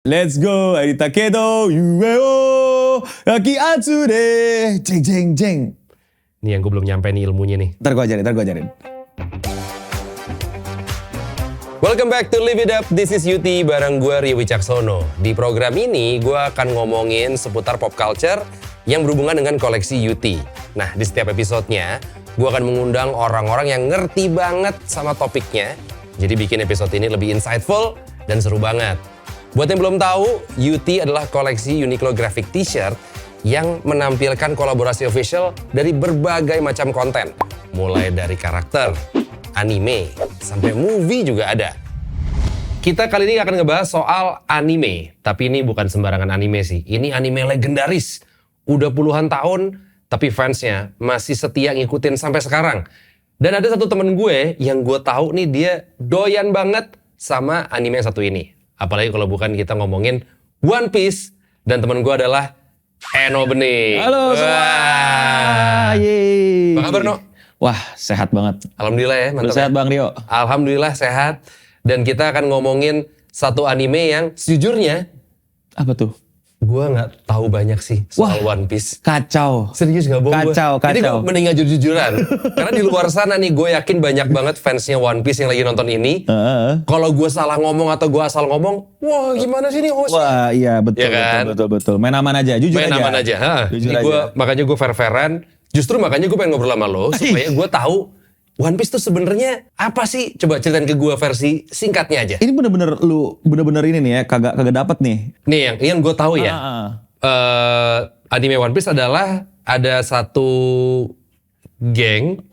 Let's go, Arita Kedo, Yueo, Aki Atsure, jeng jeng jeng. Nih yang gue belum nyampe nih ilmunya nih. Ntar gue ajarin. Welcome back to Live It Up, this is Yuti bareng gue Rio Wicaksono. Di program ini gue akan ngomongin seputar pop culture yang berhubungan dengan koleksi Yuti. Nah di setiap episodenya gue akan mengundang orang-orang yang ngerti banget sama topiknya. Jadi bikin episode ini lebih insightful dan seru banget. Buat yang belum tahu, Yuti adalah koleksi Uniqlo Graphic T-shirt yang menampilkan kolaborasi official dari berbagai macam konten. Mulai dari karakter, anime, sampai movie juga ada. Kita kali ini akan ngebahas soal anime. Tapi ini bukan sembarangan anime sih. Ini anime legendaris. Udah puluhan tahun, tapi fansnya masih setia ngikutin sampai sekarang. Dan ada satu temen gue yang gue tahu nih dia doyan banget sama anime yang satu ini. Apalagi kalau bukan kita ngomongin One Piece. Dan temen gue adalah Eno Bening. Halo semua. Yeay. Apa kabar, No? Wah, sehat banget. Alhamdulillah ya, mantap. Sehat Bang Rio. Alhamdulillah sehat. Dan kita akan ngomongin satu anime yang sejujurnya Apa tuh? gue gak tahu banyak sih soal One Piece. Kacau. Serius gak bohong gue. Kacau. Jadi gue mending jujur-jujuran. Karena di luar sana nih gue yakin banyak banget fansnya One Piece yang lagi nonton ini. Kalau gue salah ngomong atau gue asal ngomong, wah gimana sih nih host? Wah iya betul, Ya kan? betul. Main aman aja, jujur Main aja. aman aja. Jujur Jadi aja. makanya gue fair-fairan. Justru makanya gue pengen ngobrol sama lo. Supaya gue tahu One Piece tuh sebenarnya apa sih? Coba ceritain ke gue versi singkatnya aja. Ini bener-bener ini nih ya, kagak dapet nih. Nih yang gue tahu ya. Anime One Piece adalah ada satu geng.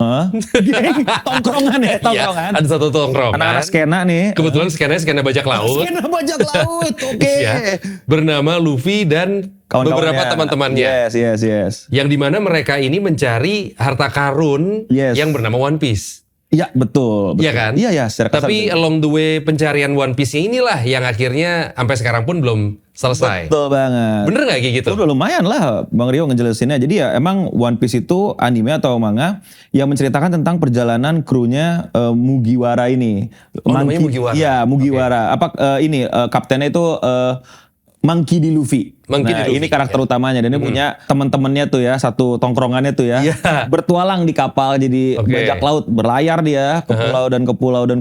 Geng, tongkrongan ya, tongkrongan. Iya, ada satu tongkrongan. Anak-anak skena nih. Kebetulan skena bajak laut. Skena bajak laut, oke. Iya, bernama Luffy dan beberapa teman-temannya. Yes. Yang dimana mereka ini mencari harta karun yang bernama One Piece. Iya betul. Iya kan? Iya secara kasar. Tapi along the way pencarian One Piece inilah yang akhirnya sampai sekarang pun belum selesai. Betul banget. Bener gak kayak gitu? Udah lumayan lah Bang Rio ngejelasinnya. Jadi ya emang One Piece itu anime atau manga yang menceritakan tentang perjalanan krunya Mugiwara ini. Namanya Mugiwara? Iya Mugiwara. Okay. Kaptennya itu Monkey D. Luffy. Ini karakter utamanya dan dia punya teman-temannya tuh ya, satu tongkrongannya tuh ya. Bertualang di kapal jadi bajak laut, berlayar dia ke pulau dan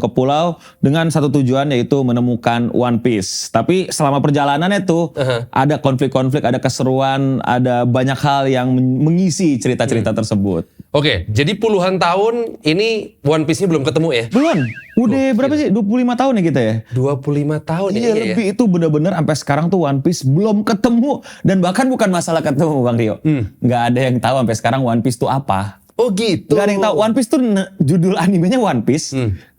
ke pulau dengan satu tujuan yaitu menemukan One Piece. Tapi selama perjalanannya tuh ada konflik-konflik, ada keseruan, ada banyak hal yang mengisi cerita-cerita tersebut. Oke, jadi puluhan tahun ini One Piece-nya belum ketemu ya? Belum. Udah berapa sih? 25 tahun ya kita ya? 25 tahun ya? Iya lebih itu bener-bener sampai sekarang tuh One Piece belum ketemu. Dan bahkan bukan masalah ketemu Bang Rio. Nggak ada yang tahu sampai sekarang One Piece tuh apa. Oh gitu? Nggak ada yang tahu. One Piece tuh judul animenya One Piece.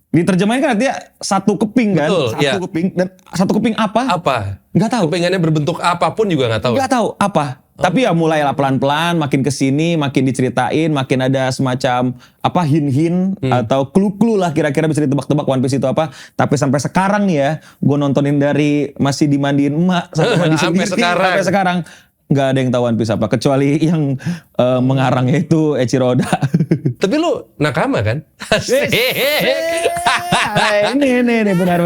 Diterjemahin kan artinya satu keping kan? Betul, satu keping. Dan satu keping apa? Apa? Nggak tahu. Kepingannya berbentuk apapun juga nggak tahu? Nggak tahu apa. Tapi ya mulailah pelan-pelan, makin kesini, makin diceritain, makin ada semacam hin-hin atau clue-clue lah kira-kira bisa ditebak-tebak One Piece itu apa. Tapi sampai sekarang nih ya, gue nontonin dari masih dimandiin emak sampai mandi sendiri sampai sekarang nggak ada yang tahu One Piece apa kecuali yang mengarangnya itu Eiichiro Oda. Tapi lu nakama kan? Ini benar.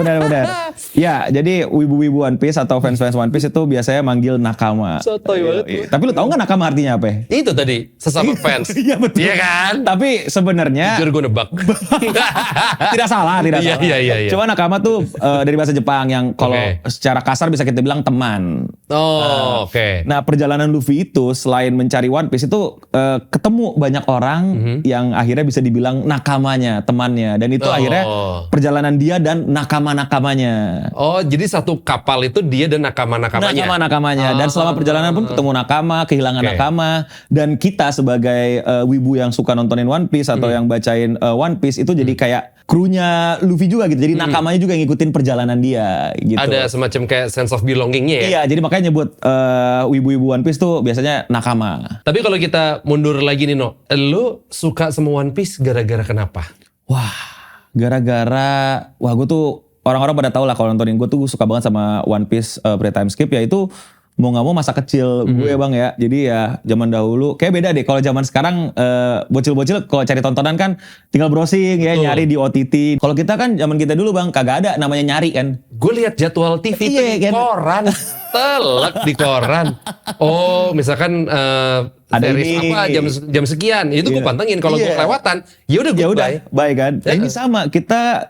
Ya, jadi wibu-wibu One Piece atau fans-fans One Piece itu biasanya manggil nakama. Sotoy banget. Tapi lu tahu nggak nakama artinya apa? Itu tadi sesama fans. Iya betul. Iya kan? Tapi sebenarnya jujur gue nebak. tidak salah. Iya. Cuma nakama tuh dari bahasa Jepang yang kalau secara kasar bisa kita bilang teman. Oke. Nah, perjalanan Luffy itu selain mencari One Piece itu ketemu banyak orang yang akhirnya bisa dibilang nakamanya, temannya. Dan itu akhirnya perjalanan dia dan nakama-nakamanya. Oh, jadi satu kapal itu dia dan nakama-nakamanya? Nakama-nakamanya. Dan selama perjalanan pun ketemu nakama, kehilangan nakama. Dan kita sebagai wibu yang suka nontonin One Piece atau yang bacain One Piece itu jadi kayak krunya Luffy juga gitu. Jadi nakamanya juga ngikutin perjalanan dia gitu. Ada semacam kayak sense of belongingnya ya? Iya, jadi makanya nyebut wibu-wibu One Piece tuh biasanya nakama. Tapi kalau kita mundur lagi nih, No, lu suka sama One Piece gara-gara kenapa? Gue tuh orang-orang pada tahu lah kalau nontonin gue tuh suka banget sama One Piece Pre-Time Skip, yaitu mau nggak mau masa kecil gue bang ya. Jadi ya zaman dahulu kayak beda deh. Kalau zaman sekarang bocil-bocil kalau cari tontonan kan tinggal browsing ya, nyari di OTT. Kalau kita kan zaman kita dulu bang kagak ada namanya nyari kan. Gue lihat jadwal TV di koran, telak di koran. Oh misalkan ada series ini. apa jam sekian, itu gue pantengin. Kalau gue kelewatan, ya udah gue bye kan. Nah, ini sama kita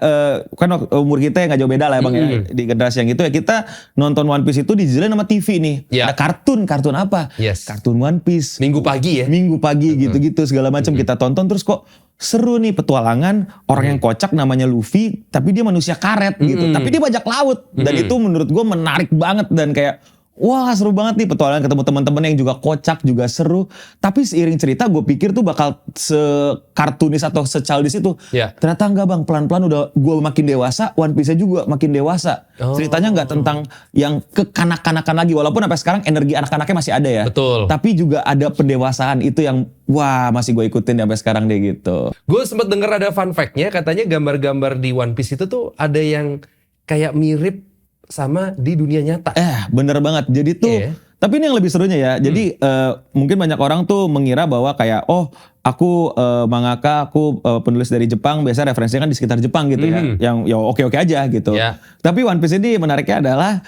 kan umur kita yang nggak jauh beda lah bang ya di generasi yang itu ya, kita nonton One Piece itu dijelin sama TV nih. Ada kartun apa? Kartun One Piece. Minggu pagi gitu-gitu segala macam kita tonton terus kok seru nih petualangan orang yang kocak namanya Luffy tapi dia manusia karet gitu. Tapi dia bajak laut dan itu menurut gue menarik banget dan kayak wah seru banget nih petualangan ketemu teman-teman yang juga kocak juga seru. Tapi seiring cerita gue pikir tuh bakal se-kartunis atau se-childish itu. Ternyata enggak bang, pelan-pelan udah gue makin dewasa, One Piece-nya juga makin dewasa. Ceritanya enggak tentang yang kekanak-kanakan lagi. Walaupun sampai sekarang energi anak-anaknya masih ada ya. Betul. Tapi juga ada pendewasaan itu yang wah masih gue ikutin sampai sekarang deh gitu. Gue sempat denger ada fun fact-nya, katanya gambar-gambar di One Piece itu tuh ada yang kayak mirip sama di dunia nyata. Bener banget. Jadi tuh, tapi ini yang lebih serunya ya. Jadi mungkin banyak orang tuh mengira bahwa kayak, oh aku mangaka, aku penulis dari Jepang, biasanya referensinya kan di sekitar Jepang gitu ya. Yang ya oke-oke aja gitu. Tapi One Piece ini menariknya adalah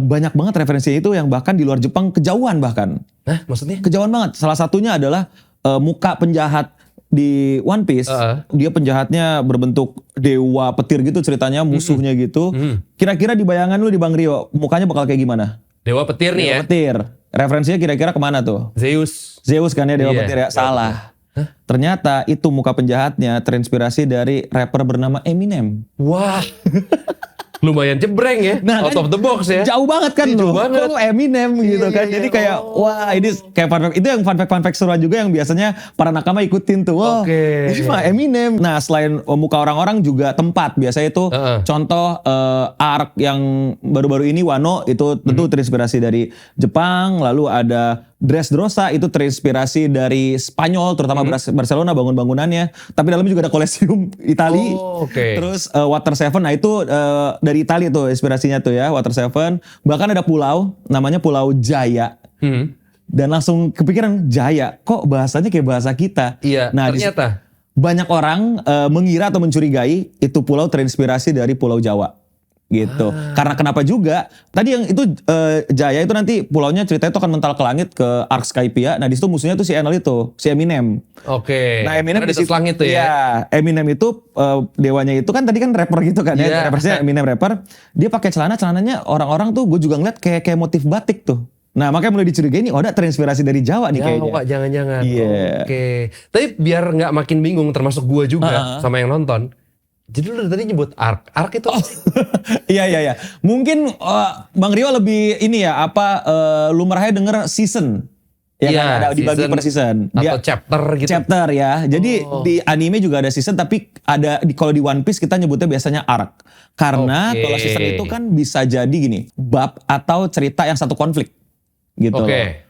banyak banget referensinya itu yang bahkan di luar Jepang kejauhan bahkan. Maksudnya? Kejauhan banget. Salah satunya adalah muka penjahat di One Piece, dia penjahatnya berbentuk dewa petir gitu ceritanya, musuhnya gitu. Kira-kira di bayangan lu di Bang Rio, mukanya bakal kayak gimana? Dewa petir nih ya? Dewa petir. Referensinya kira-kira kemana tuh? Zeus kan ya dewa petir ya? Salah. Ternyata itu muka penjahatnya terinspirasi dari rapper bernama Eminem. Wah. Lumayan jebreng ya, out of the box ya. Jauh banget kan lu. Kok lu Eminem gitu kan. Jadi kayak wah ini kayak fun fact. Itu yang fun fact seru juga yang biasanya para nakama ikutin tuh. Wah ini mah Eminem. Nah selain muka orang-orang juga tempat. Biasanya itu contoh arc yang baru-baru ini Wano itu tentu terinspirasi dari Jepang. Lalu ada Dressrosa itu terinspirasi dari Spanyol, terutama Barcelona bangun-bangunannya. Tapi dalamnya juga ada Colosseum Itali. Terus Water Seven, nah itu dari Itali tuh inspirasinya tuh ya, Water Seven. Bahkan ada pulau, namanya Pulau Jaya. Dan langsung kepikiran Jaya, kok bahasanya kayak bahasa kita. Nah, ternyata banyak orang mengira atau mencurigai itu pulau terinspirasi dari Pulau Jawa. Gitu. Karena kenapa juga? Tadi yang itu Jaya itu nanti pulaunya ceritanya itu akan mental ke langit ke Ark Skypiea. Nah di situ musuhnya tuh si Enel itu, si Eminem. Nah Eminem di situ langit tuh ya. Iya, Eminem itu dewanya itu kan tadi kan rapper gitu kan ya. Rappernya Eminem rapper. Dia pakai celananya orang-orang tuh gue juga ngeliat kayak motif batik tuh. Nah makanya mulai dicurigai nih, oh ada terinspirasi dari Jawa nih kayaknya. Jawa jangan-jangan. Tapi biar nggak makin bingung termasuk gue juga sama yang nonton. Jadi lu tadi nyebut Ark itu? Iya. Mungkin Bang Rio lebih ini ya lumrahnya denger season. Ya kan ada dibagi per season. Atau chapter gitu. Chapter ya. Jadi di anime juga ada season tapi ada kalau di One Piece kita nyebutnya biasanya arc. Karena kalau season itu kan bisa jadi gini, bab atau cerita yang satu konflik gitu.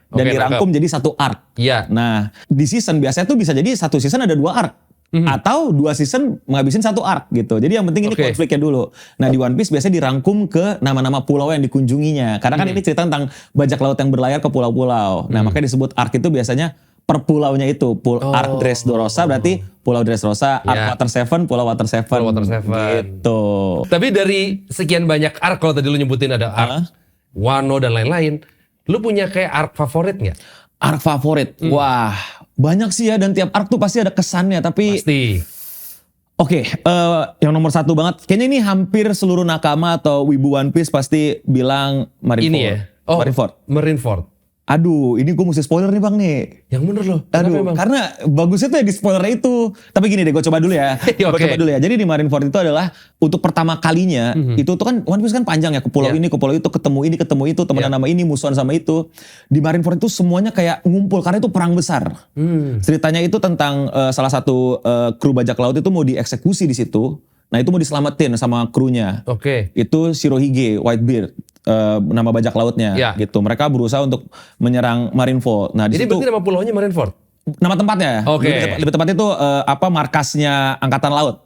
Dan dirangkum jadi satu arc. Nah, di season biasanya tuh bisa jadi satu season ada 2 arc. Atau 2 season menghabisin 1 arc gitu. Jadi yang penting ini konfliknya dulu. Nah di One Piece biasanya dirangkum ke nama-nama pulau yang dikunjunginya. Karena kan ini cerita tentang bajak laut yang berlayar ke pulau-pulau. Nah makanya disebut arc itu biasanya per pulaunya itu. Arc Dressrosa berarti Pulau Dressrosa. Arc Water Seven, Pulau Water Seven. Gitu. Tapi dari sekian banyak arc, kalau tadi lu nyebutin ada arc, Wano dan lain-lain. Lu punya kayak arc favorit gak? Arc favorit? Wah banyak sih ya, dan tiap arc tuh pasti ada kesannya, tapi pasti. Yang nomor 1 banget, kayaknya ini hampir seluruh nakama atau wibu One Piece pasti bilang Marineford. Ini ya? Marineford. Aduh, ini gue mesti spoiler nih bang nih. Yang bener loh. Karena bagusnya tuh ya di spoiler itu. Tapi gini deh, gue coba dulu ya. Jadi di Marineford itu adalah untuk pertama kalinya itu tuh kan One Piece kan panjang ya, ke pulau ini, ke pulau itu, ketemu itu, temenan sama ini, musuhan sama itu. Di Marineford itu semuanya kayak ngumpul karena itu perang besar. Ceritanya itu tentang salah satu kru bajak laut itu mau dieksekusi di situ. Nah itu mau diselamatin sama krunya. Itu Shirohige, Whitebeard. Nama bajak lautnya gitu. Mereka berusaha untuk menyerang Marineford. Nah, jadi berarti nama pulaunya Marineford? Nama tempatnya. Lebih tepatnya itu markasnya angkatan laut.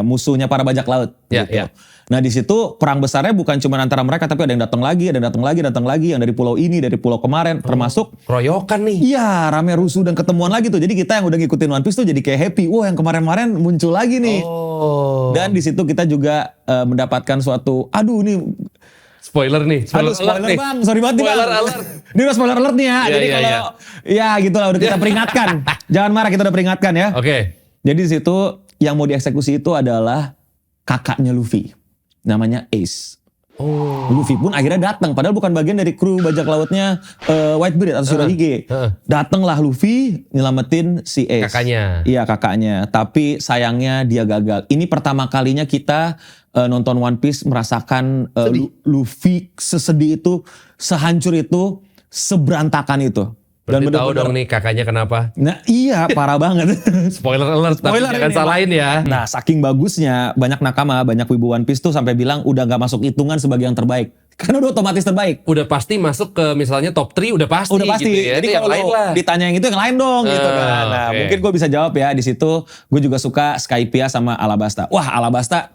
Musuhnya para bajak laut gitu. Nah di situ perang besarnya bukan cuma antara mereka, tapi ada yang datang lagi, yang dari pulau ini, dari pulau kemarin, termasuk keroyokan nih. Iya, rame rusuh dan ketemuan lagi tuh. Jadi kita yang udah ngikutin One Piece tuh jadi kayak happy. Wah, yang kemarin-kemarin muncul lagi nih. Dan di situ kita juga mendapatkan suatu, aduh ini spoiler nih, spoiler nih. Bang, sorry banget spoiler bang. alert. Ini udah spoiler alert nih ya. Jadi kalau ya gitulah udah kita peringatkan. Jangan marah, kita udah peringatkan ya. Oke. Jadi di situ yang mau dieksekusi itu adalah kakaknya Luffy. Namanya Ace. Luffy pun akhirnya datang, padahal bukan bagian dari kru bajak lautnya Whitebeard atau Shirohige. Datanglah Luffy nyelamatin si Ace. Kakaknya. Iya kakaknya, tapi sayangnya dia gagal. Ini pertama kalinya kita nonton One Piece merasakan Luffy sesedih itu, sehancur itu, seberantakan itu. Dan tahu dong nih kakaknya kenapa? Nah iya parah banget. Spoiler alert, tapi jangan salahin ya. Nah saking bagusnya banyak nakama, banyak wibu One Piece tuh sampai bilang udah gak masuk hitungan sebagai yang terbaik. Karena udah otomatis terbaik. Udah pasti masuk ke misalnya top 3 udah pasti. Udah pasti. Gitu ya. Jadi kalau ditanya yang itu yang lain dong gitu kan. Nah mungkin gue bisa jawab ya di situ. Gue juga suka Skypiea sama Alabasta. Wah Alabasta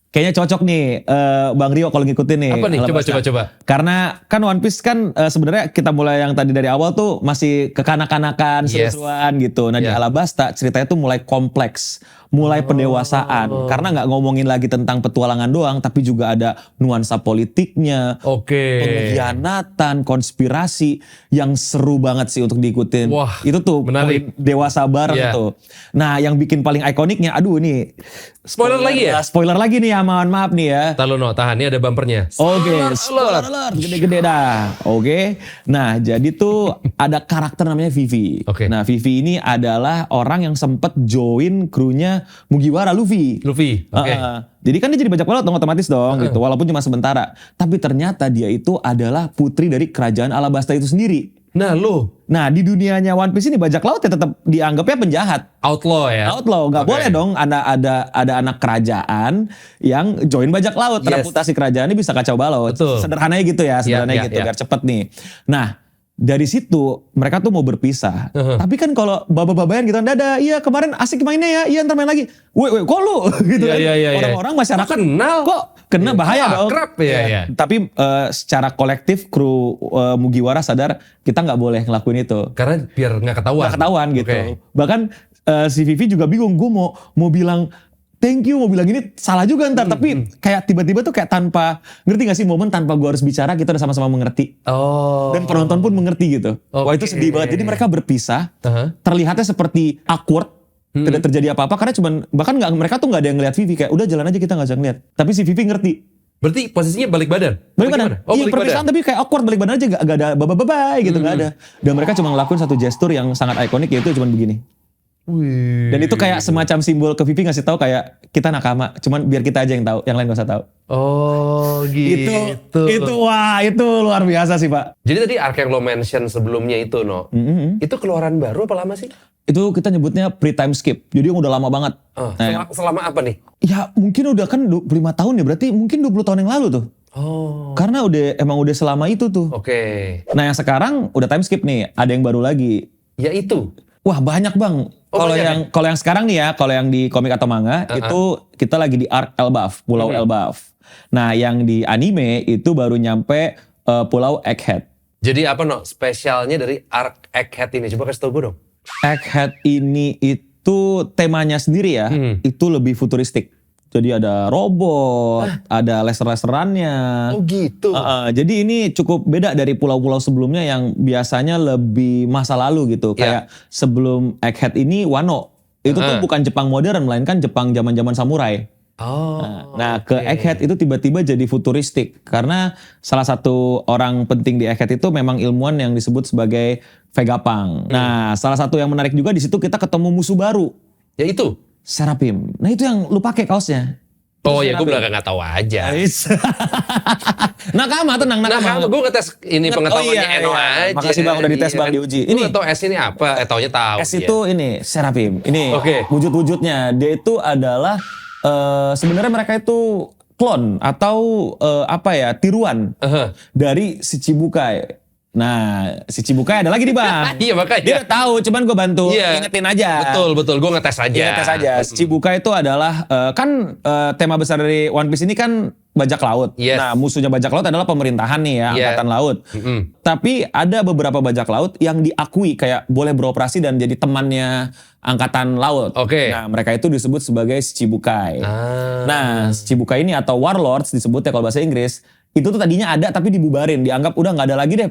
kayaknya cocok nih Bang Rio kalau ngikutin nih. Apa nih? Coba. Karena kan One Piece kan sebenarnya kita mulai yang tadi dari awal tuh masih kekanak-kanakan, seru-seruan gitu. Nah di Alabasta ceritanya tuh mulai kompleks, mulai pendewasaan. Karena nggak ngomongin lagi tentang petualangan doang, tapi juga ada nuansa politiknya, pengkhianatan, konspirasi yang seru banget sih untuk diikutin. Wah, itu tuh menarik. Dewasa bareng tuh. Nah yang bikin paling ikoniknya, aduh ini spoiler lagi ya? Spoiler lagi nih ya, mohon maaf nih ya. Tahan, ini ada bumpernya. Spoiler alert, gede-gede dah. Oke. Nah, jadi tuh ada karakter namanya Vivi. Nah, Vivi ini adalah orang yang sempat join krunya Mugiwara Luffy. Jadi kan dia jadi bajak laut dong otomatis dong gitu, walaupun cuma sementara. Tapi ternyata dia itu adalah putri dari kerajaan Alabasta itu sendiri. Nah di dunianya One Piece ini bajak laut ya tetap dianggapnya penjahat. Outlaw ya? Outlaw, nggak boleh dong ada anak kerajaan yang join bajak laut. Reputasi kerajaannya bisa kacau balau. Sederhananya gitu ya, biar cepet nih. Nah dari situ mereka tuh mau berpisah. Tapi kan kalau baba-babayan gitu, dadah, iya kemarin asik mainnya ya, iya ntar main lagi. Weh kok lu? gitu kan. Orang-orang masyarakat kok kena bahaya dong. Akrab Tapi secara kolektif kru Mugiwara sadar kita nggak boleh ngelakuin itu. Karena biar nggak ketahuan. Nggak ketahuan gitu. Bahkan si Vivi juga bingung, gue mau bilang thank you, mau bilang ini salah juga ntar. Tapi kayak tiba-tiba tuh kayak tanpa, ngerti gak sih momen tanpa gue harus bicara kita udah sama-sama mengerti. Dan penonton pun mengerti gitu. Wah itu sedih banget. Jadi mereka berpisah, terlihatnya seperti awkward. Tidak terjadi apa-apa karena bahkan mereka tuh nggak ada yang ngeliat Vivi, kayak udah jalan aja kita nggak usah ngeliat. Tapi si Vivi ngerti. Berarti posisinya balik badan? Balik badan. Iya perpisahan tapi kayak awkward, balik badan aja gak ada bye-bye gitu, gak ada. Dan mereka cuma ngelakuin satu gestur yang sangat ikonik, yaitu cuma begini. Dan itu kayak semacam simbol ke Vivi ngasih tahu kayak kita nakama, cuman biar kita aja yang tahu, yang lain gak usah tahu. Gitu. Itu luar biasa sih Pak. Jadi tadi arc yang lo mention sebelumnya itu itu keluaran baru apa lama sih? Itu kita nyebutnya pre-time skip, jadi yang udah lama banget. Selama apa nih? Ya mungkin udah kan 25 tahun ya, berarti mungkin 20 tahun yang lalu tuh. Karena emang udah selama itu tuh. Nah yang sekarang udah time skip nih, ada yang baru lagi. Yaitu? Wah banyak bang. Kalau yang sekarang nih ya, kalau yang di komik atau manga itu kita lagi di arc Elbaf, Pulau Elbaf. Nah yang di anime itu baru nyampe Pulau Egghead. Jadi apa spesialnya dari arc Egghead ini? Coba kasih tau gue dong. Egghead ini itu temanya sendiri ya, itu lebih futuristik. Jadi ada robot, ada laser-laserannya. Gitu. Jadi ini cukup beda dari pulau-pulau sebelumnya yang biasanya lebih masa lalu gitu. Kayak sebelum Egghead ini Wano. Itu tuh bukan Jepang modern, melainkan Jepang zaman-zaman samurai. Nah ke Egghead itu tiba-tiba jadi futuristik. Karena salah satu orang penting di Egghead itu memang ilmuwan yang disebut sebagai Vegapunk. Nah salah satu yang menarik juga di situ kita ketemu musuh baru. Yaitu? Seraphim. Nah itu yang lu pakai kaosnya. Ya gue belakang gak tahu aja. Nakama, tenang nakama. Gue ngetes ini pengetahuannya Eno aja. Makasih bang udah dites bang diuji. Ini tau S ini apa? Taunya tahu. S itu ini Seraphim. Ini wujud-wujudnya. Dia itu adalah sebenarnya mereka itu klon atau tiruan dari si Chibukai. Nah, si Chibukai ada lagi nih bang. Iya makanya. Dia udah tahu, cuman gue bantu ingetin aja. Betul, gue ngetes aja. Ngetes aja. Si Chibukai itu adalah tema besar dari One Piece ini kan bajak laut. Yes. Nah, musuhnya bajak laut adalah pemerintahan nih ya, angkatan laut. Tapi ada beberapa bajak laut yang diakui kayak boleh beroperasi dan jadi temannya angkatan laut. Oke. Nah, mereka itu disebut sebagai Chibukai. Nah, Chibukai ini atau warlords disebutnya kalau bahasa Inggris, itu tuh tadinya ada tapi dibubarin, dianggap udah nggak ada lagi deh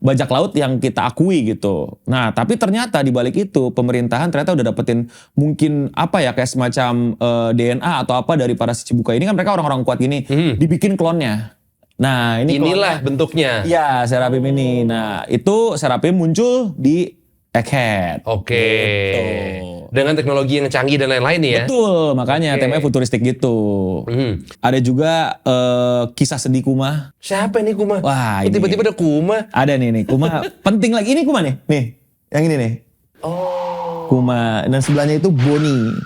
bajak laut yang kita akui gitu. Nah, tapi ternyata di balik itu pemerintahan ternyata udah dapetin mungkin kayak semacam DNA atau apa dari para Chibukai ini kan mereka orang-orang kuat gini, dibikin klonnya. Nah, inilah klonnya, bentuknya. Iya, Seraphim ini. Nah, itu Seraphim muncul di Egghead. Oke. Gitu. Dengan teknologi yang canggih dan lain-lain ya. Betul, makanya temanya futuristik gitu. Ada juga kisah sedih Kuma. Siapa nih Kuma? Wah, tiba-tiba ada Kuma. Ada nih Kuma. Penting lagi, ini Kuma nih. Nih, yang ini nih. Oh. Kuma, dan sebelahnya itu Bonnie.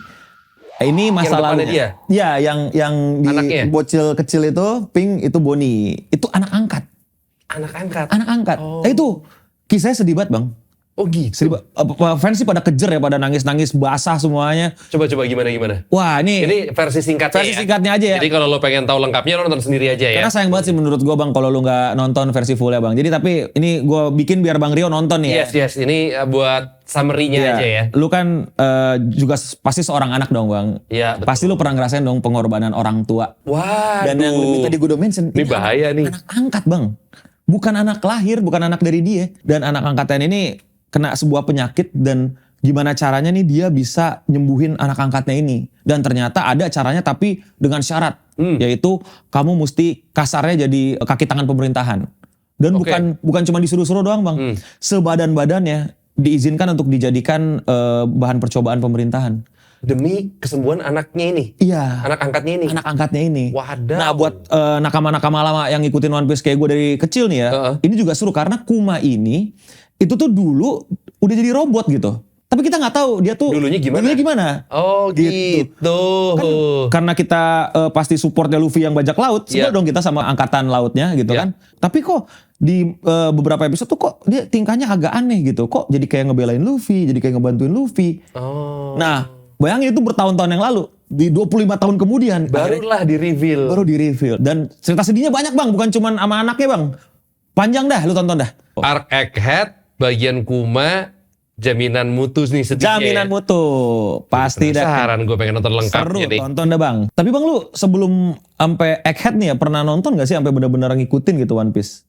Ini masalahnya. Dia? Ya, yang di anaknya? Bocil kecil itu, Pink itu Bonnie. Itu anak angkat. Anak angkat? Anak angkat. Oh. Nah, itu kisahnya sedih banget bang. Oh gitu. Fans sih pada kejer ya, pada nangis-nangis basah semuanya. Coba gimana? Wah ini versi singkatnya. Versi singkatnya aja ya. Jadi kalau lo pengen tahu lengkapnya lo nonton sendiri aja ya. Karena sayang banget sih menurut gue bang kalau lo nggak nonton versi full ya bang. Jadi tapi ini gue bikin biar Bang Rio nonton nih ya. Yes. Ini buat summary-nya aja ya. Lu kan juga pasti seorang anak dong bang. Iya betul. Pasti lu pernah ngerasain dong pengorbanan orang tua. Wah. Dan yang lebih tadi gue udah mention. Ini bahaya nih. Anak angkat bang. Bukan anak lahir, bukan anak dari dia. Dan anak angkatnya ini kena sebuah penyakit dan gimana caranya nih dia bisa nyembuhin anak angkatnya ini. Dan ternyata ada caranya tapi dengan syarat. Yaitu kamu mesti kasarnya jadi kaki tangan pemerintahan. Dan bukan cuma disuruh-suruh doang bang. Sebadan-badannya diizinkan untuk dijadikan bahan percobaan pemerintahan. Demi kesembuhan anaknya ini? Iya. Anak angkatnya ini? Anak angkatnya ini. Wadaw. Nah buat nakama-nakama lama yang ngikutin One Piece kayak gue dari kecil nih ya. Ini juga seru karena Kuma ini itu tuh dulu udah jadi robot gitu. Tapi kita nggak tahu dia tuh dulunya gimana. Oh gitu. Kan, karena kita pasti supportnya Luffy yang bajak laut, sebel dong kita sama angkatan lautnya gitu kan. Tapi kok di beberapa episode tuh kok dia tingkahnya agak aneh gitu. Kok jadi kayak ngebelain Luffy, jadi kayak ngebantuin Luffy. Nah, bayangin itu bertahun-tahun yang lalu. Di 25 tahun kemudian. Barulah di-reveal. Baru di-reveal. Dan cerita sedihnya banyak bang, bukan cuma sama anaknya bang. Panjang dah, lu tonton dah. Arc Egghead, bagian Kuma, jaminan mutu nih sedihnya. Jaminan mutu, pasti dah. Penasaran gue pengen nonton lengkapnya nih. Tonton dah bang. Tapi bang lu sebelum sampai Egghead nih ya pernah nonton gak sih sampai benar-benar ngikutin gitu One Piece?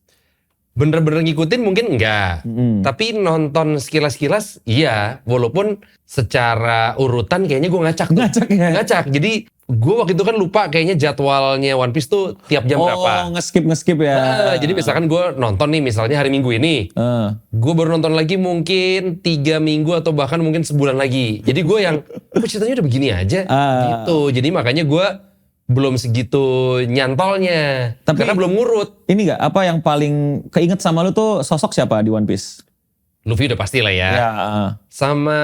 Bener-bener ngikutin mungkin enggak. Tapi nonton sekilas-sekilas iya. Walaupun secara urutan kayaknya gue ngacak. Ngacak. Jadi gue waktu itu kan lupa kayaknya jadwalnya One Piece tuh tiap jam berapa. Oh ngeskip ya. Jadi misalkan gue nonton nih misalnya hari Minggu ini. Gue baru nonton lagi mungkin 3 minggu atau bahkan mungkin sebulan lagi. Jadi gue yang ceritanya udah begini aja gitu. Jadi makanya gue belum segitu nyantolnya. Karena belum ngurut. Ini gak apa yang paling keinget sama lu tuh sosok siapa di One Piece? Luffy udah pasti lah ya. Sama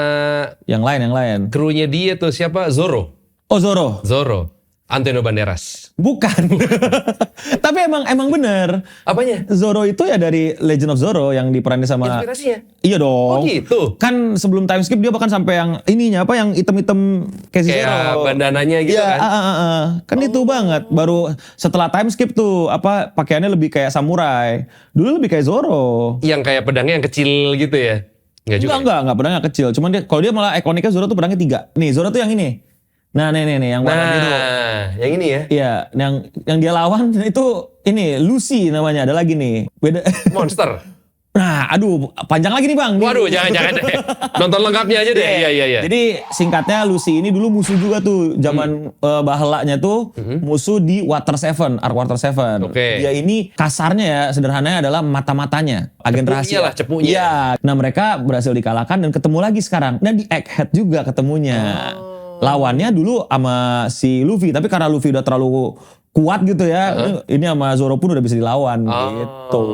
yang lain. Krunya dia tuh siapa? Zoro. Oh Zoro. Antonio Banderas. Bukan. Tapi emang bener. Apanya? Zoro itu ya dari Legend of Zoro yang diperani sama. Inspirasinya? Iya dong. Oh gitu. Kan sebelum time skip dia bahkan sampai yang ininya yang item-item kayak Zoro. Bandananya gitu ya, kan. Kan itu banget. Baru setelah time skip tuh pakaiannya lebih kayak samurai. Dulu lebih kayak Zoro. Yang kayak pedangnya yang kecil gitu ya? Enggak pedangnya kecil. Cuman kalau dia malah ikoniknya Zoro tuh pedangnya 3. Nih Zoro tuh yang ini. Nah yang warna biru. Yang ini ya? Iya, yang dia lawan itu ini Lucy namanya, ada lagi nih. Beda. Monster. Nah, aduh, panjang lagi nih Bang. Waduh, jangan deh. Nonton lengkapnya aja deh. Iya. Jadi singkatnya Lucy ini dulu musuh juga tuh zaman bahelanya tuh musuh di Water 7, Arc Water 7. Dia ini kasarnya ya, sederhananya adalah mata-matanya, agen rahasia. Cepunya. Iya. Nah, mereka berhasil dikalahkan dan ketemu lagi sekarang. Dan di Egghead juga ketemunya. Lawannya dulu sama si Luffy, tapi karena Luffy udah terlalu kuat gitu ya, ini sama Zoro pun udah bisa dilawan gitu.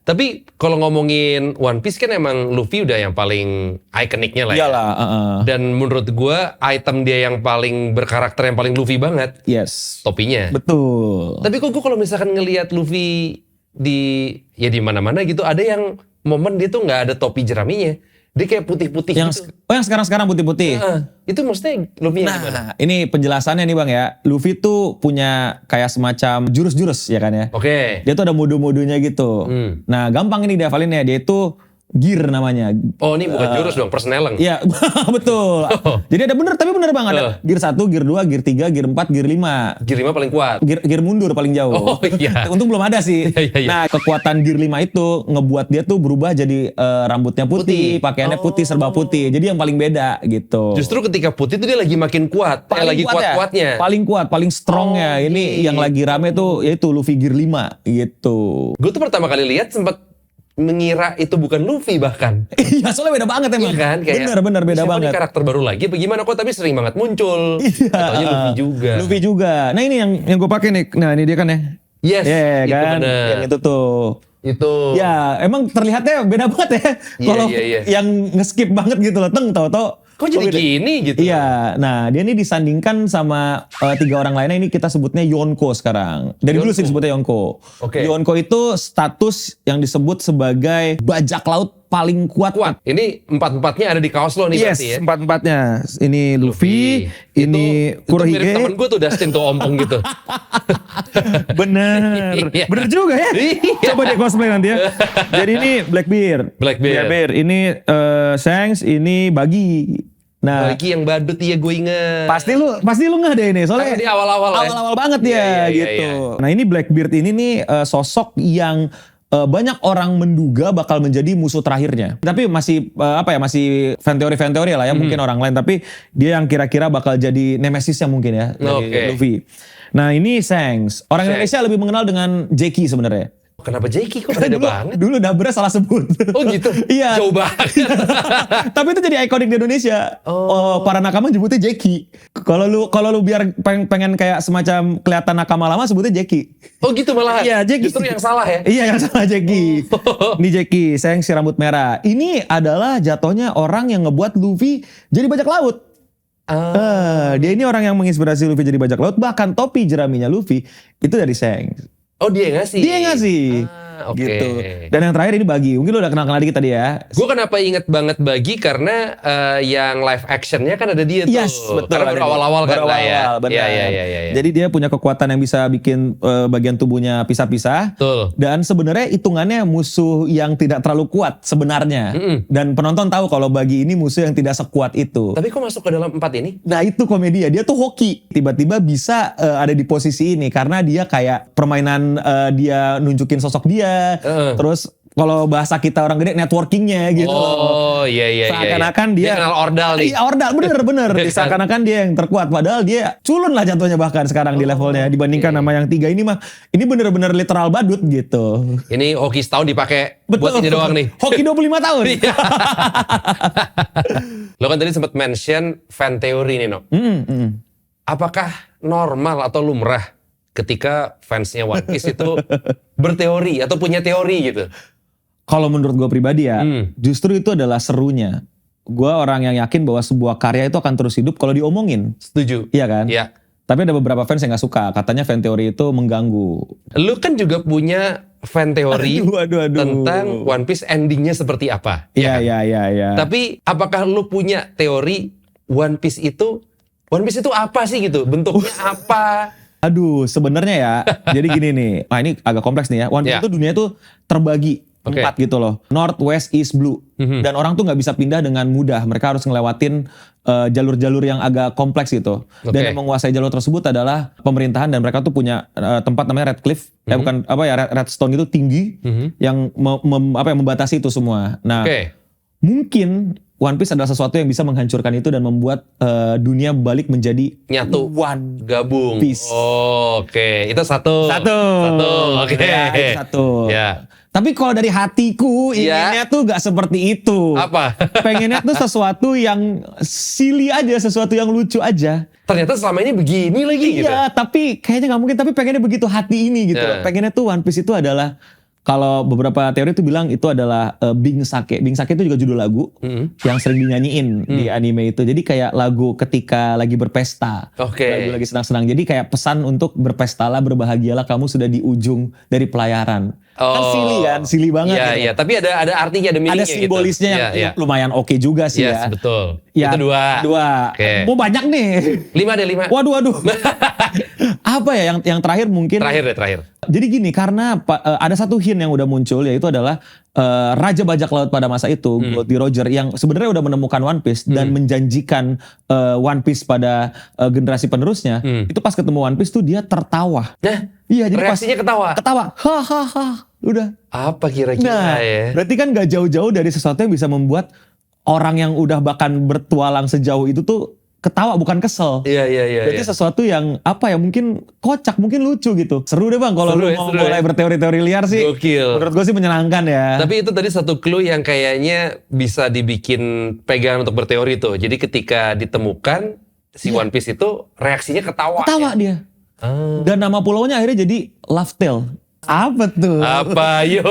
Tapi kalau ngomongin One Piece kan emang Luffy udah yang paling ikoniknya lah ya. Iyalah, Dan menurut gue item dia yang paling berkarakter, yang paling Luffy banget. Yes. Topinya. Betul. Tapi kok gue kalau misalkan ngelihat Luffy di mana-mana gitu ada yang momen dia tuh nggak ada topi jeraminya. Dia kayak putih-putih gitu. Yang sekarang putih-putih. Itu maksudnya Luffy yang gimana? Nah, ini penjelasannya nih Bang ya. Luffy tuh punya kayak semacam jurus-jurus ya kan ya. Oke. Dia tuh ada mode-modenya gitu. Nah, gampang ini dihafalinnya. Dia itu gear namanya. Oh, ini bukan jurus dong, persneleng. Iya, betul. Jadi ada bener Bang. Ada gear 1, gear 2, gear 3, gear 4, gear 5. Gear 5 paling kuat. Gear mundur paling jauh. Oh iya. Untung belum ada sih. Iya. Nah, kekuatan gear 5 itu ngebuat dia tuh berubah jadi rambutnya putih. Pakaiannya putih, serba putih. Jadi yang paling beda gitu. Justru ketika putih itu dia lagi makin kuat. Lagi kuat-kuatnya. Paling kuat, paling strongnya. Ini yang lagi rame tuh yaitu Luffy gear 5 gitu. Gue tuh pertama kali lihat sempat mengira itu bukan Luffy bahkan. Iya, soalnya beda banget emang. Iya kan? Kayak, bener beda siapa banget. Ini karakter baru lagi bagaimana kok tapi sering banget muncul. Iya. Ataunya Luffy juga. Nah ini yang gue pakai nih. Nah ini dia kan ya. Yes, itu kan. Bener. Yang itu tuh. Itu. Ya emang terlihatnya beda banget ya. Kalau yang nge-skip banget gitu loh. Tau-tau. Kok jadi gini gitu? Iya, nah dia ini disandingkan sama 3 orang lainnya, ini kita sebutnya Yonko sekarang. Dari dulu sih disebutnya Yonko. Yonko itu status yang disebut sebagai bajak laut paling kuat. Ini 4-4-nya ada di kaos lo nih berarti ya? 4-4-nya. Ini Luffy, ini Kurohige. Itu mirip temen gue tuh Dustin tuh ompong gitu. Bener juga ya. Coba deh cosplay nanti ya. Jadi ini Blackbeard. Ini Shanks, ini Buggy. Nah, Buggy yang badut ya gue inget. Pasti lu nggak deh ini. Soalnya di awal-awal banget ya gitu. Nah ini Blackbeard ini nih sosok yang banyak orang menduga bakal menjadi musuh terakhirnya. Tapi masih masih fan teori lah ya, mungkin orang lain. Tapi dia yang kira-kira bakal jadi nemesisnya mungkin ya dari Luffy. Nah ini Shanks. Orang Indonesia lebih mengenal dengan Jackie sebenarnya. Kenapa Jackie kok beda banget? Dulu Dabra salah sebut. Oh gitu? Iya. Jauh banget. Tapi itu jadi ikonik di Indonesia. Para nakama nyebutnya Jackie. Kalau lu biar pengen kayak semacam kelihatan nakama lama sebutnya Jackie. Oh gitu malah? Iya, Jackie. Justru yang salah ya? Iya, yang salah Jackie. Ini Jackie, sayang si rambut merah. Ini adalah jatuhnya orang yang ngebuat Luffy jadi bajak laut. Dia ini orang yang menginspirasi Luffy jadi bajak laut. Bahkan topi jeraminya Luffy itu dari Shanks. Oh dia yang ngasih? Gitu. Dan yang terakhir ini Buggy. Mungkin lu udah kenal dikit tadi ya. Gue kenapa inget banget Buggy karena yang live actionnya kan ada dia tuh. Yes, betul. Karena baru awal-awal kan lah ya. Iya. Jadi dia punya kekuatan yang bisa bikin bagian tubuhnya pisah-pisah. Betul. Dan sebenarnya hitungannya musuh yang tidak terlalu kuat sebenarnya. Dan penonton tahu kalau Buggy ini musuh yang tidak sekuat itu. Tapi kok masuk ke dalam 4 ini? Nah itu komedi dia tuh hoki. Tiba-tiba bisa ada di posisi ini karena dia kayak permainan dia nunjukin sosok dia. Terus kalau bahasa kita orang gede networkingnya gitu. Oh iya. Seakan-akan dia kenal ordal nih. Iya ordal bener. Seakan-akan dia yang terkuat. Padahal dia culun lah jatuhnya bahkan sekarang di levelnya. Dibandingkan sama yang 3 ini mah. Ini bener-bener literal badut gitu. Ini hoki setahun dipakai buat ini doang nih. Hoki 25 tahun. Lo kan tadi sempat mention fan teori nih No. Apakah normal atau lumrah ketika fansnya One Piece itu berteori atau punya teori gitu? Kalau menurut gue pribadi ya, justru itu adalah serunya. Gue orang yang yakin bahwa sebuah karya itu akan terus hidup kalau diomongin. Setuju. Iya kan? Iya. Tapi ada beberapa fans yang gak suka. Katanya fan teori itu mengganggu. Lu kan juga punya fan teori aduh. tentang One Piece endingnya seperti apa. Iya. Tapi apakah lu punya teori One Piece itu apa sih gitu? Bentuknya apa? Aduh, sebenarnya ya. Jadi gini nih. Nah ini agak kompleks nih ya. One Piece itu dunia itu terbagi 4 gitu loh. North, West, East, Blue. Dan orang tuh gak bisa pindah dengan mudah. Mereka harus ngelewatin jalur-jalur yang agak kompleks gitu. Dan yang menguasai jalur tersebut adalah pemerintahan. Dan mereka tuh punya tempat namanya Red Cliff. Redstone itu tinggi. Yang membatasi itu semua. Nah mungkin One Piece adalah sesuatu yang bisa menghancurkan itu dan membuat dunia balik menjadi nyatu, One gabung. Piece. Oke. Itu satu. Oke. Ya, satu. Ya. Tapi kalau dari hatiku inginnya tuh gak seperti itu. Apa? Pengennya tuh sesuatu yang silly aja, sesuatu yang lucu aja. Ternyata selama ini begini lagi gitu. Iya, tapi kayaknya gak mungkin. Tapi pengennya begitu hati ini gitu. Pengennya tuh One Piece itu adalah, kalau beberapa teori itu bilang itu adalah Bing Sake. Bing Sake itu juga judul lagu yang sering dinyanyiin di anime itu. Jadi kayak lagu ketika lagi berpesta. Lagu lagi senang-senang. Jadi kayak pesan untuk berpestalah, berbahagialah, kamu sudah di ujung dari pelayaran. Kan silly banget. Iya, gitu. iya. Tapi ada artinya, ada meaningnya Ada simbolisnya gitu. yang lumayan oke juga sih Yes, ya. betul. Ya, Itu 2. Oke. Mau banyak nih. 5 deh, 5. Waduh. Apa ya yang terakhir mungkin? Terakhir. Jadi gini, karena ada satu hint yang udah muncul, yaitu adalah Raja Bajak Laut pada masa itu, Goldie Roger, yang sebenarnya udah menemukan One Piece dan menjanjikan One Piece pada generasi penerusnya. Itu pas ketemu One Piece tuh dia tertawa. Iya, jadi reaksinya ketawa. Hahaha. Udah. Apa kira-kira ya? Berarti kan gak jauh-jauh dari sesuatu yang bisa membuat orang yang udah bahkan bertualang sejauh itu tuh ketawa bukan kesel. Iya. Berarti sesuatu yang apa ya, mungkin kocak, mungkin lucu gitu. Seru deh Bang kalau lu mau mulai berteori-teori liar sih. Gokil. Menurut gue sih menyenangkan ya. Tapi itu tadi satu clue yang kayaknya bisa dibikin pegangan untuk berteori tuh. Jadi ketika ditemukan si One Piece itu reaksinya ketawa. Ketawa dia. Dan nama pulaunya akhirnya jadi Laugh Tale. Apa tuh? Apa yo?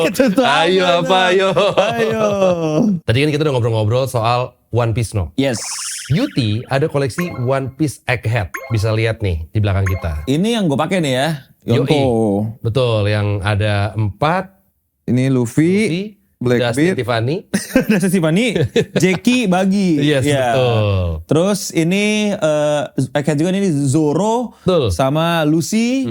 Itu tuh apa Ayo. Tadi kan kita udah ngobrol-ngobrol soal One Piece no. Yes. Yuti ada koleksi One Piece Egghead. Bisa lihat nih di belakang kita. Ini yang gue pakai nih ya. Yonko. Betul, yang ada 4. Ini Luffy, Dustin Tiffany. Dustin Tiffany, Jackie bagi. Yes, betul. Terus ini Egghead juga ini Zoro, Betul. sama Lucy.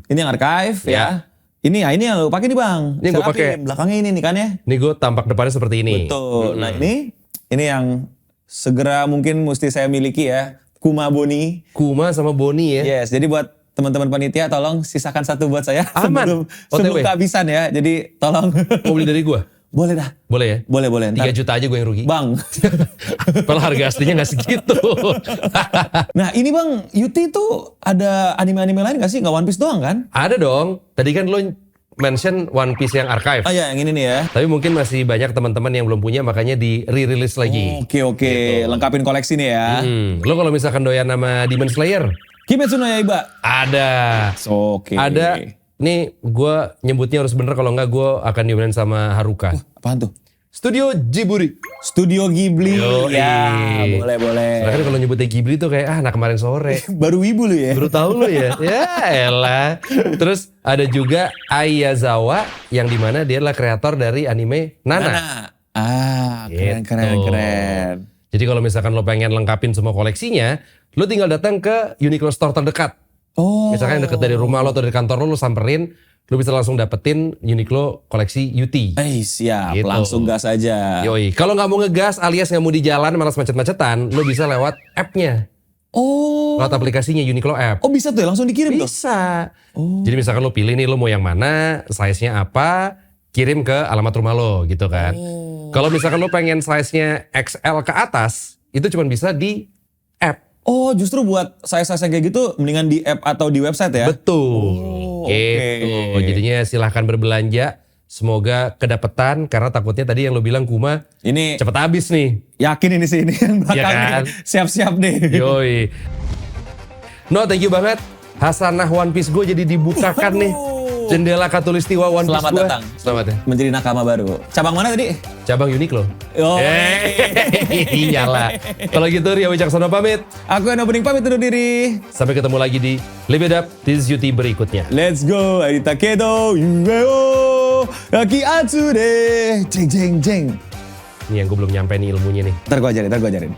Ini yang archive ya. Ini yang lu pakai nih Bang. Ini gue pakai. Belakangnya ini nih kan ya. Ini gue tampak depannya seperti ini. Betul. Nah ini yang segera mungkin mesti saya miliki ya. Kuma Boni. Kuma sama Boni ya. Yes, jadi buat teman-teman panitia tolong sisakan satu buat saya. Aman. Sebelum kehabisan ya. Jadi tolong. Mau beli dari gue? Boleh dah. Boleh ya? Boleh. 3 juta aja gue yang rugi. Bang. Padahal harga aslinya gak segitu. Nah ini Bang, Yuti tuh ada anime-anime lain gak sih? Gak One Piece doang kan? Ada dong. Tadi kan lo mention One Piece yang archive. Oh ya, yang ini nih ya. Tapi mungkin masih banyak teman-teman yang belum punya, makanya di re-release lagi. Oke. Gitu. Lengkapin koleksi nih ya. Lo kalau misalkan doyan nama Demon Slayer? Kimetsu no Yaiba. Ada. Oke. Ada. Nih gue nyebutnya harus bener, kalau nggak gue akan diomelin sama Haruka. Apaan tuh? Studio Ghibli. Studio Ghibli. Ya, boleh. Soalnya kan kalau nyebutnya Ghibli tuh kayak anak kemarin sore. Baru wibu lu ya? Baru tahu lu ya? Ya elah. Terus ada juga Ayazawa yang dimana dia adalah kreator dari anime Nana. Keren. Jadi kalau misalkan lo pengen lengkapin semua koleksinya, lo tinggal datang ke Uniqlo Store terdekat. Misalkan yang deket dari rumah lo atau dari kantor lo samperin, lo bisa langsung dapetin Uniqlo koleksi UT. Siap, Gitu. langsung gas aja. Yoi, kalau nggak mau ngegas alias nggak mau di jalan malas macet-macetan, lo bisa lewat app-nya. Lewat aplikasinya Uniqlo app. Bisa tuh ya, langsung dikirim tuh? Bisa. Jadi misalkan lo pilih nih lo mau yang mana, size-nya apa, kirim ke alamat rumah lo gitu kan. Kalau misalkan lo pengen size-nya XL ke atas, itu cuma bisa di app. Justru buat size-size yang kayak gitu mendingan di app atau di website ya? Betul. Gitu. Jadinya silahkan berbelanja. Semoga kedapetan, karena takutnya tadi yang lo bilang Kuma ini cepet habis nih. Yakin ini sih, ini yang belakang kan? nih. Siap-siap nih. Yoi. No, thank you banget. Hasanah One Piece gue jadi dibukakan nih. Jendela Katulistiwa One Piece Selamat gue. datang. Selamat ya. Menjadi nakama baru. Cabang mana tadi? Cabang Uniqlo. Iyalah. Kalau gitu Ria Wicaksono pamit. Aku Eno Bening pamit undur diri. Sampai ketemu lagi di Live It Up This Is UT berikutnya. Let's go. Arita kedo yueo. Kaki atsude. Jeng. Ini yang gue belum nyampe nih ilmunya nih. Ntar gue ajarin.